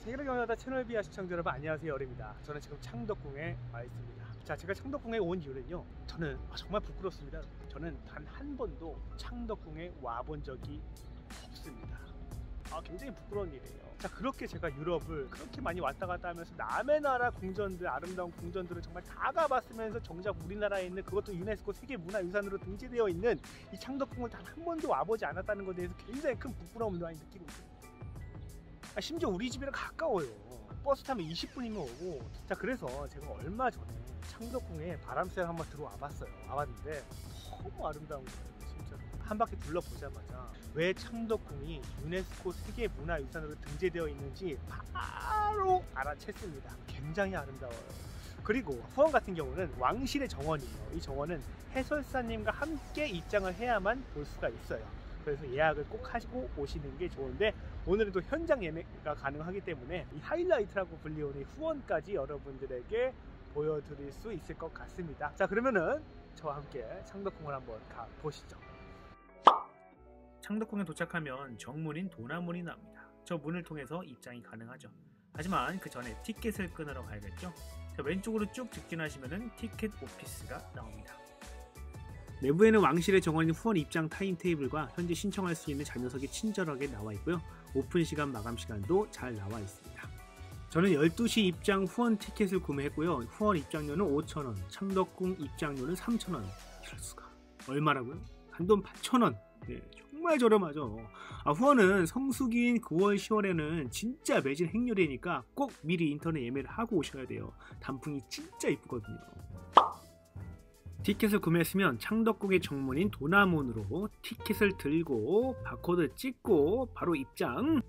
세계를 경영하다 채널 비아 시청자 여러분 안녕하세요. 여름입니다. 저는 지금 창덕궁에 와 있습니다. 자, 제가 창덕궁에 온 이유는요, 저는 정말 부끄럽습니다. 저는 단 한 번도 창덕궁에 와본 적이 없습니다. 굉장히 부끄러운 일이에요. 자, 그렇게 제가 유럽을 그렇게 많이 왔다 갔다 하면서 남의 나라 궁전들, 아름다운 궁전들을 정말 다 가봤으면서 정작 우리나라에 있는, 그것도 유네스코 세계문화유산으로 등재되어 있는 이 창덕궁을 단 한 번도 와보지 않았다는 것에 대해서 굉장히 큰 부끄러움을 많이 느끼고 있어요. 심지어 우리 집이랑 가까워요. 버스 타면 20분이면 오고. 자, 그래서 제가 얼마 전에 창덕궁에 바람쐬러 한번 들어와 봤어요. 와봤는데 너무 아름다운 거예요. 진짜로 한 바퀴 둘러보자마자 왜 창덕궁이 유네스코 세계문화유산으로 등재되어 있는지 바로 알아챘습니다. 굉장히 아름다워요. 그리고 후원 같은 경우는 왕실의 정원이에요. 이 정원은 해설사님과 함께 입장을 해야만 볼 수가 있어요. 그래서 예약을 꼭 하시고 오시는 게 좋은데, 오늘은 또 현장 예매가 가능하기 때문에 이 하이라이트라고 불리우는 후원까지 여러분들에게 보여드릴 수 있을 것 같습니다. 자, 그러면은 저와 함께 창덕궁을 한번 가보시죠. 창덕궁에 도착하면 정문인 도나문이 나옵니다. 저 문을 통해서 입장이 가능하죠. 하지만 그 전에 티켓을 끊으러 가야겠죠. 자, 왼쪽으로 쭉 직진하시면 티켓 오피스가 나옵니다. 내부에는 왕실의 정원인 후원 입장 타임테이블과 현재 신청할 수 있는 자녀석이 친절하게 나와 있고요. 오픈 시간, 마감 시간도 잘 나와 있습니다. 저는 12시 입장 후원 티켓을 구매했고요. 후원 입장료는 5,000원, 창덕궁 입장료는 3,000원. 이럴 수가. 얼마라고요? 단돈 8,000원. 네, 정말 저렴하죠. 후원은 성수기인 9월, 10월에는 진짜 매진 행렬이니까 꼭 미리 인터넷 예매를 하고 오셔야 돼요. 단풍이 진짜 이쁘거든요. 티켓을 구매했으면 창덕궁의 정문인 도나문으로 티켓을 들고 바코드 찍고 바로 입장!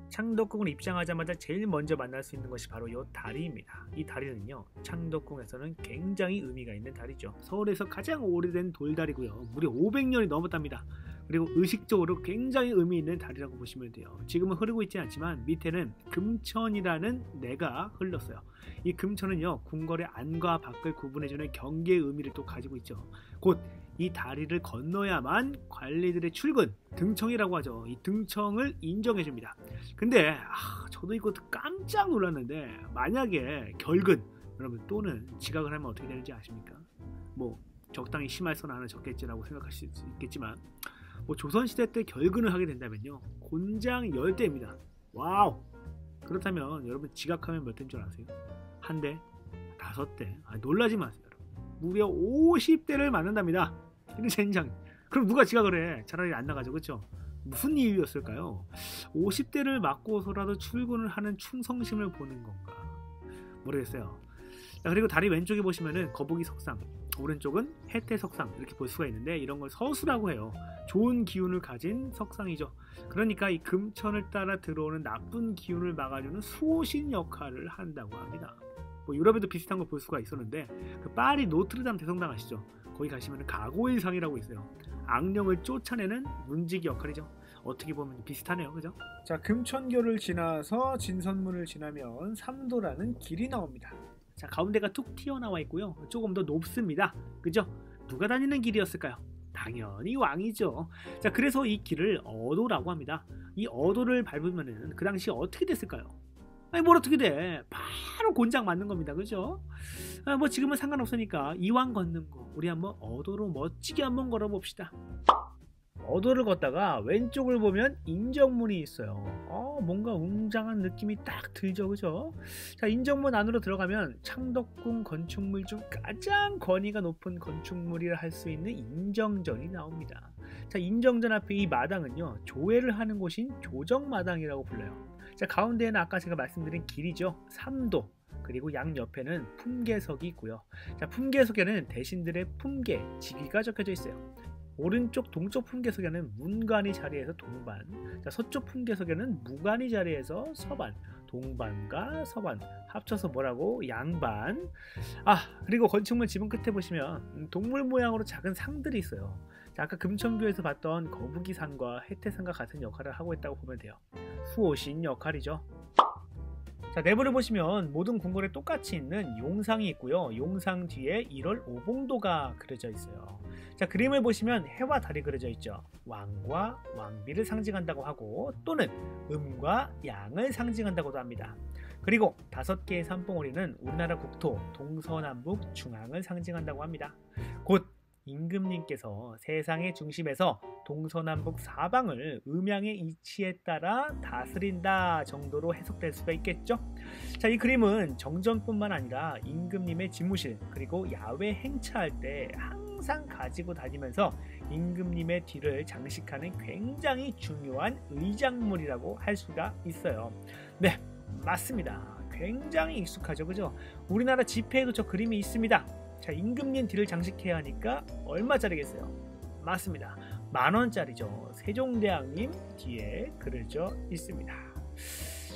창덕궁을 입장하자마자 제일 먼저 만날 수 있는 것이 바로 이 다리입니다. 이 다리는요, 창덕궁에서는 굉장히 의미가 있는 다리죠. 서울에서 가장 오래된 돌다리고요. 무려 500년이 넘었답니다. 그리고 의식적으로 굉장히 의미 있는 다리라고 보시면 돼요. 지금은 흐르고 있지 않지만 밑에는 금천이라는 내가 흘렀어요. 이 금천은요, 궁궐의 안과 밖을 구분해주는 경계의 의미를 또 가지고 있죠. 곧 이 다리를 건너야만 관리들의 출근, 등청이라고 하죠. 이 등청을 인정해줍니다. 근데 저도 이거 깜짝 놀랐는데, 만약에 결근, 여러분 또는 지각을 하면 어떻게 되는지 아십니까? 뭐 적당히 심할 선 하나 적겠지라고 생각하실 수 있겠지만, 조선시대 때 결근을 하게 된다면요, 곤장 10대입니다. 와우! 그렇다면 여러분 지각하면 몇 대인 줄 아세요? 한 대, 5대. 놀라지 마세요. 무려 50대를 맞는답니다. 이런 젠장. 그럼 누가 지각을 해? 차라리 안 나가죠. 그렇죠? 무슨 이유였을까요? 50대를 맞고서라도 출근을 하는 충성심을 보는 건가? 모르겠어요. 자, 그리고 다리 왼쪽에 보시면은 거북이 석상, 오른쪽은 해태 석상, 이렇게 볼 수가 있는데, 이런 걸 서수라고 해요. 좋은 기운을 가진 석상이죠. 그러니까 이 금천을 따라 들어오는 나쁜 기운을 막아주는 수호신 역할을 한다고 합니다. 유럽에도 비슷한 걸 볼 수가 있었는데, 그 파리 노트르담 대성당 아시죠? 거기 가시면 가고의 상이라고 있어요. 악령을 쫓아내는 문지기 역할이죠. 어떻게 보면 비슷하네요. 그죠? 자, 금천교를 지나서 진선문을 지나면 삼도라는 길이 나옵니다. 자, 가운데가 툭 튀어나와 있고요. 조금 더 높습니다. 그죠? 누가 다니는 길이었을까요? 당연히 왕이죠. 자, 그래서 이 길을 어도라고 합니다. 이 어도를 밟으면은 그 당시 어떻게 됐을까요? 뭘 어떻게 돼? 바로 곤장 맞는 겁니다. 그죠? 지금은 상관없으니까 이왕 걷는 거 우리 한번 어도로 멋지게 한번 걸어봅시다. 어도를 걷다가 왼쪽을 보면 인정문이 있어요. 뭔가 웅장한 느낌이 딱 들죠. 그죠? 자, 인정문 안으로 들어가면 창덕궁 건축물 중 가장 권위가 높은 건축물이라 할 수 있는 인정전이 나옵니다. 자, 인정전 앞에 이 마당은요, 조회를 하는 곳인 조정마당이라고 불러요. 자, 가운데에는 아까 제가 말씀드린 길이죠. 삼도. 그리고 양 옆에는 품계석이 있고요. 자, 품계석에는 대신들의 품계, 직위가 적혀져 있어요. 오른쪽 동쪽 품계석에는 문관이 자리해서 동반, 자, 서쪽 품계석에는 무관이 자리해서 서반, 동반과 서반 합쳐서 뭐라고? 양반. 그리고 건축물 지붕 끝에 보시면 동물 모양으로 작은 상들이 있어요. 자, 아까 금천교에서 봤던 거북이상과 해태상과 같은 역할을 하고 있다고 보면 돼요. 수호신 역할이죠. 자, 내부를 보시면 모든 궁궐에 똑같이 있는 용상이 있고요. 용상 뒤에 1월 오봉도가 그려져 있어요. 자, 그림을 보시면 해와 달이 그려져 있죠. 왕과 왕비를 상징한다고 하고 또는 음과 양을 상징한다고도 합니다. 그리고 5개의 산봉우리는 우리나라 국토 동서남북 중앙을 상징한다고 합니다. 곧 임금님께서 세상의 중심에서 동서남북 사방을 음양의 이치에 따라 다스린다 정도로 해석될 수가 있겠죠. 자, 이 그림은 정전뿐만 아니라 임금님의 집무실 그리고 야외 행차할 때 항상 가지고 다니면서 임금님의 뒤를 장식하는 굉장히 중요한 의장물이라고 할 수가 있어요. 네, 맞습니다. 굉장히 익숙하죠, 그죠? 우리나라 지폐에도 저 그림이 있습니다. 자, 임금님 뒤를 장식해야 하니까 얼마짜리겠어요? 맞습니다. 10,000원짜리죠. 세종대왕님 뒤에 그려져 있습니다.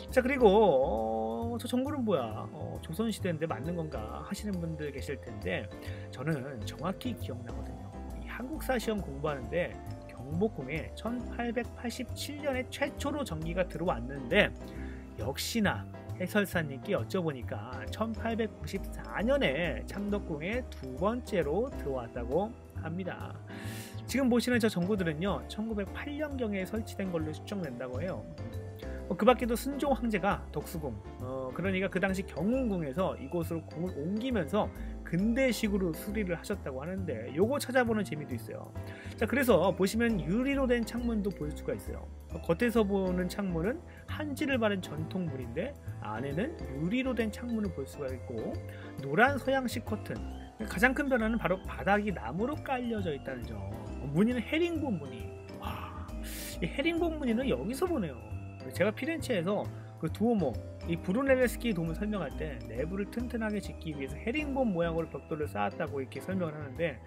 자, 그리고 저 정보는 뭐야? 조선시대인데 맞는 건가 하시는 분들 계실 텐데 저는 정확히 기억나거든요. 이 한국사 시험 공부하는데 경복궁에 1887년에 최초로 전기가 들어왔는데 역시나 해설사님께 여쭤보니까 1894년에 창덕궁에 2번째로 들어왔다고 합니다. 지금 보시는 저 정보들은요 1908년경에 설치된 걸로 추정된다고 해요. 그 밖에도 순종 황제가 덕수궁, 그러니까 그 당시 경운궁에서 이곳으로 궁을 옮기면서 근대식으로 수리를 하셨다고 하는데 요거 찾아보는 재미도 있어요. 자, 그래서 보시면 유리로 된 창문도 볼 수가 있어요. 겉에서 보는 창문은 한지를 바른 전통문인데 안에는 유리로 된 창문을 볼 수가 있고 노란 서양식 커튼, 가장 큰 변화는 바로 바닥이 나무로 깔려져 있다는 점. 무늬는 헤링본 무늬. 와, 이 헤링본 무늬는 여기서 보네요. 제가 피렌체에서 그 두오모, 이 브루넬레스키 돔을 설명할 때 내부를 튼튼하게 짓기 위해서 헤링본 모양으로 벽돌을 쌓았다고 이렇게 설명을 하는데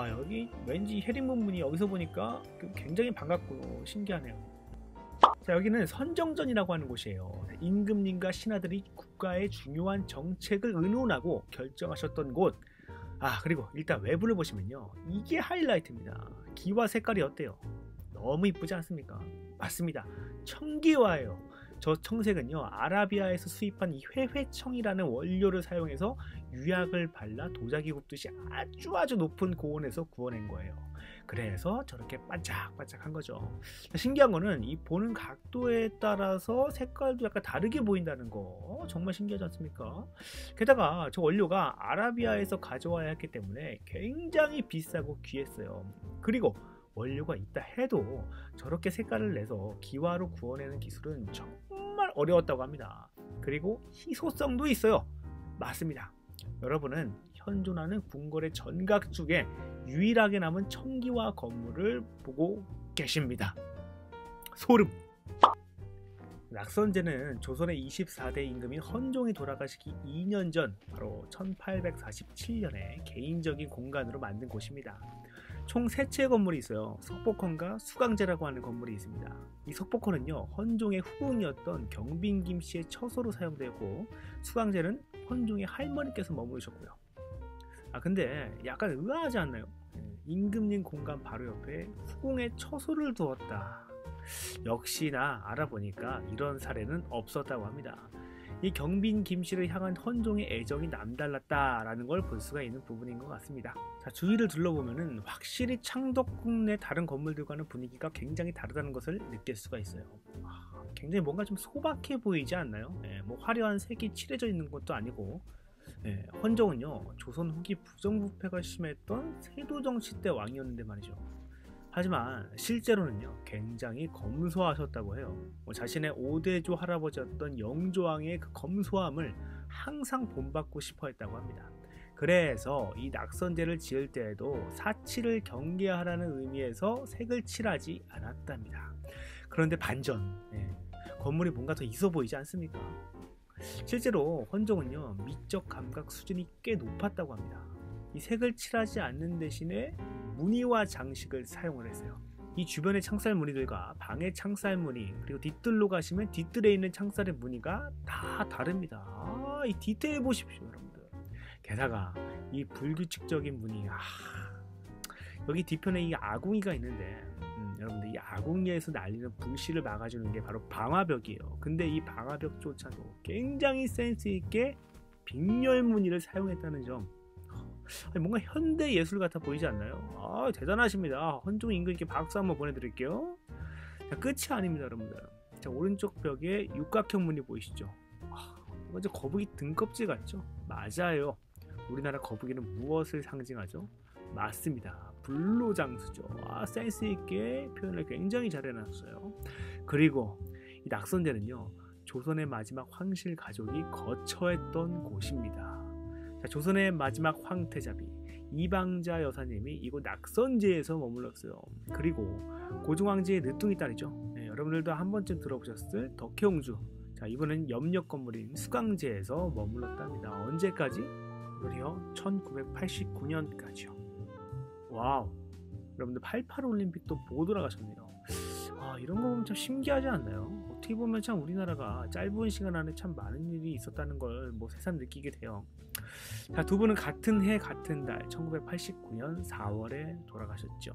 여기 왠지 헤링본 무늬 여기서 보니까 굉장히 반갑고 신기하네요. 자, 여기는 선정전이라고 하는 곳이에요. 임금님과 신하들이 국가의 중요한 정책을 의논하고 결정하셨던 곳. 그리고 일단 외부를 보시면요 이게 하이라이트입니다. 기와 색깔이 어때요? 너무 이쁘지 않습니까? 맞습니다. 청기화예요. 저 청색은요 아라비아에서 수입한 이 회회청이라는 원료를 사용해서 유약을 발라 도자기 굽듯이 아주 높은 고온에서 구워낸 거예요. 그래서 저렇게 반짝반짝한 거죠. 신기한 거는 이 보는 각도에 따라서 색깔도 약간 다르게 보인다는 거 정말 신기하지 않습니까? 게다가 저 원료가 아라비아에서 가져와야 했기 때문에 굉장히 비싸고 귀했어요. 그리고 원료가 있다 해도 저렇게 색깔을 내서 기와로 구워내는 기술은 정말 어려웠다고 합니다. 그리고 희소성도 있어요. 맞습니다. 여러분은 현존하는 궁궐의 전각 중에 유일하게 남은 청기화 건물을 보고 계십니다. 소름! 낙선제는 조선의 24대 임금인 헌종이 돌아가시기 2년 전 바로 1847년에 개인적인 공간으로 만든 곳입니다. 총 3채의 건물이 있어요. 석복헌과 수강제라고 하는 건물이 있습니다. 이 석복헌은요 헌종의 후궁이었던 경빈 김씨의 처소로 사용되었고 수강제는 헌종의 할머니께서 머무르셨고요. 근데 약간 의아하지 않나요? 임금님 공간 바로 옆에 후궁의 처소를 두었다. 역시나 알아보니까 이런 사례는 없었다고 합니다. 이 경빈 김씨를 향한 헌종의 애정이 남달랐다라는 걸 볼 수가 있는 부분인 것 같습니다. 자, 주위를 둘러보면은 확실히 창덕궁 내 다른 건물들과는 분위기가 굉장히 다르다는 것을 느낄 수가 있어요. 굉장히 뭔가 좀 소박해 보이지 않나요? 뭐 화려한 색이 칠해져 있는 것도 아니고 헌종은요 조선 후기 부정부패가 심했던 세도정치 때 왕이었는데 말이죠. 하지만 실제로는요 굉장히 검소하셨다고 해요. 자신의 5대조 할아버지였던 영조왕의 그 검소함을 항상 본받고 싶어 했다고 합니다. 그래서 이 낙선제를 지을 때에도 사치를 경계하라는 의미에서 색을 칠하지 않았답니다. 그런데 반전, 건물이 뭔가 더 있어 보이지 않습니까? 실제로 헌종은요 미적 감각 수준이 꽤 높았다고 합니다. 이 색을 칠하지 않는 대신에 무늬와 장식을 사용을 했어요. 이 주변의 창살 무늬들과 방의 창살 무늬 그리고 뒤뜰로 가시면 뒤뜰에 있는 창살의 무늬가 다 다릅니다. 이 디테일 보십시오 여러분들. 게다가 이 불규칙적인 무늬, 여기 뒤편에 이 아궁이가 있는데 여러분들 이 아궁이에서 날리는 불씨를 막아주는 게 바로 방화벽이에요. 근데 이 방화벽조차도 굉장히 센스 있게 빅렬 무늬를 사용했다는 점, 아니, 뭔가 현대 예술 같아 보이지 않나요? 아, 대단하십니다. 헌종 임금님께 박수 한번 보내드릴게요. 자, 끝이 아닙니다, 여러분들. 자, 오른쪽 벽에 육각형 무늬 보이시죠? 먼저 거북이 등껍질 같죠? 맞아요. 우리나라 거북이는 무엇을 상징하죠? 맞습니다. 불로장수죠. 센스 있게 표현을 굉장히 잘 해놨어요. 그리고 이 낙선제는요, 조선의 마지막 황실 가족이 거처했던 곳입니다. 자, 조선의 마지막 황태자비 이방자 여사님이 이곳 낙선제에서 머물렀어요. 그리고 고종황제의 늦둥이 딸이죠. 네, 여러분들도 한 번쯤 들어보셨을 덕혜옹주. 자, 이분은 염력 건물인 수강제에서 머물렀답니다. 언제까지? 무려 1989년까지요. 와우. 여러분들 88 올림픽도 보고 돌아가셨네요. 이런 거 보면 참 신기하지 않나요? 어떻게 보면 참 우리나라가 짧은 시간 안에 참 많은 일이 있었다는 걸 새삼 느끼게 돼요. 자, 두 분은 같은 해 같은 달 1989년 4월에 돌아가셨죠.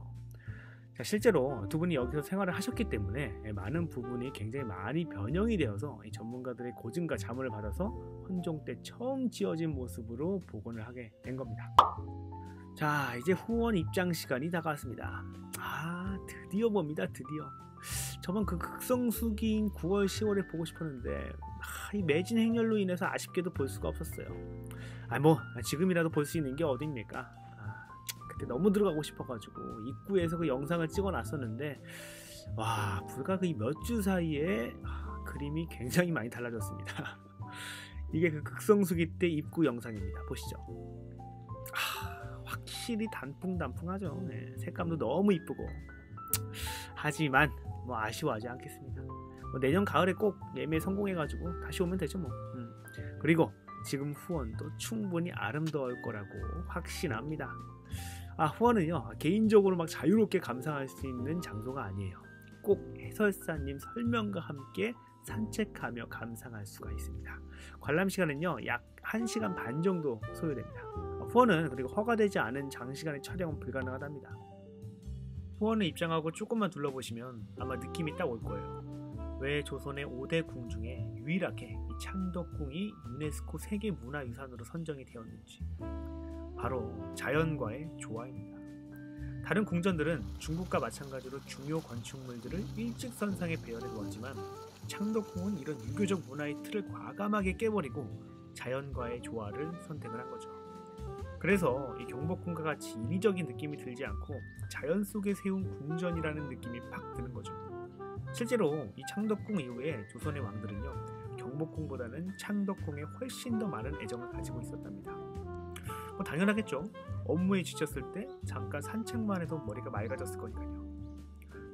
자, 실제로 두 분이 여기서 생활을 하셨기 때문에 많은 부분이 굉장히 많이 변형이 되어서 이 전문가들의 고증과 자문을 받아서 헌종 때 처음 지어진 모습으로 복원을 하게 된 겁니다. 자, 이제 후원 입장 시간이 다가왔습니다. 드디어 봅니다. 드디어. 저번 그 극성수기인 9월 10월에 보고 싶었는데 이 매진 행렬로 인해서 아쉽게도 볼 수가 없었어요. 지금이라도 볼 수 있는 게 어딥니까? 그때 너무 들어가고 싶어가지고 입구에서 그 영상을 찍어 놨었는데 불과 그 몇 주 사이에 그림이 굉장히 많이 달라졌습니다. 이게 그 극성수기 때 입구 영상입니다. 보시죠. 확실히 단풍단풍하죠. 네, 색감도 너무 이쁘고. 하지만 아쉬워하지 않겠습니다. 내년 가을에 꼭 예매 성공해가지고 다시 오면 되죠. 그리고 지금 후원도 충분히 아름다울 거라고 확신합니다. 후원은요, 개인적으로 자유롭게 감상할 수 있는 장소가 아니에요. 꼭 해설사님 설명과 함께 산책하며 감상할 수가 있습니다. 관람 시간은요, 약 1시간 반 정도 소요됩니다. 후원은 그리고 허가되지 않은 장시간의 촬영은 불가능하답니다. 후원을 입장하고 조금만 둘러보시면 아마 느낌이 딱 올 거예요. 왜 조선의 5대 궁 중에 유일하게 이 창덕궁이 유네스코 세계문화유산으로 선정이 되었는지. 바로 자연과의 조화입니다. 다른 궁전들은 중국과 마찬가지로 중요 건축물들을 일직선상에 배열해 두었지만 창덕궁은 이런 유교적 문화의 틀을 과감하게 깨버리고 자연과의 조화를 선택을 한 거죠. 그래서 이 경복궁과 같이 인위적인 느낌이 들지 않고 자연 속에 세운 궁전이라는 느낌이 팍 드는 거죠. 실제로 이 창덕궁 이후에 조선의 왕들은요, 경복궁보다는 창덕궁에 훨씬 더 많은 애정을 가지고 있었답니다. 당연하겠죠. 업무에 지쳤을 때 잠깐 산책만 해도 머리가 맑아졌을 거니까요.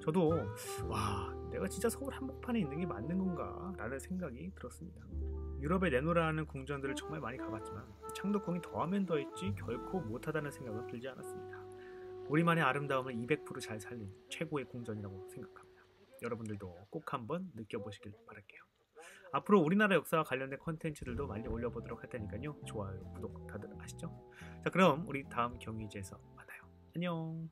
저도 내가 진짜 서울 한복판에 있는 게 맞는 건가 라는 생각이 들었습니다. 유럽에 내노라하는 궁전들을 정말 많이 가봤지만 창덕궁이 더하면 더했지 결코 못하다는 생각은 들지 않았습니다. 우리만의 아름다움을 200% 잘 살린 최고의 궁전이라고 생각합니다. 여러분들도 꼭 한번 느껴보시길 바랄게요. 앞으로 우리나라 역사와 관련된 컨텐츠들도 많이 올려보도록 할 테니까요. 좋아요, 구독 다들 아시죠? 자, 그럼 우리 다음 경위지에서 만나요. 안녕.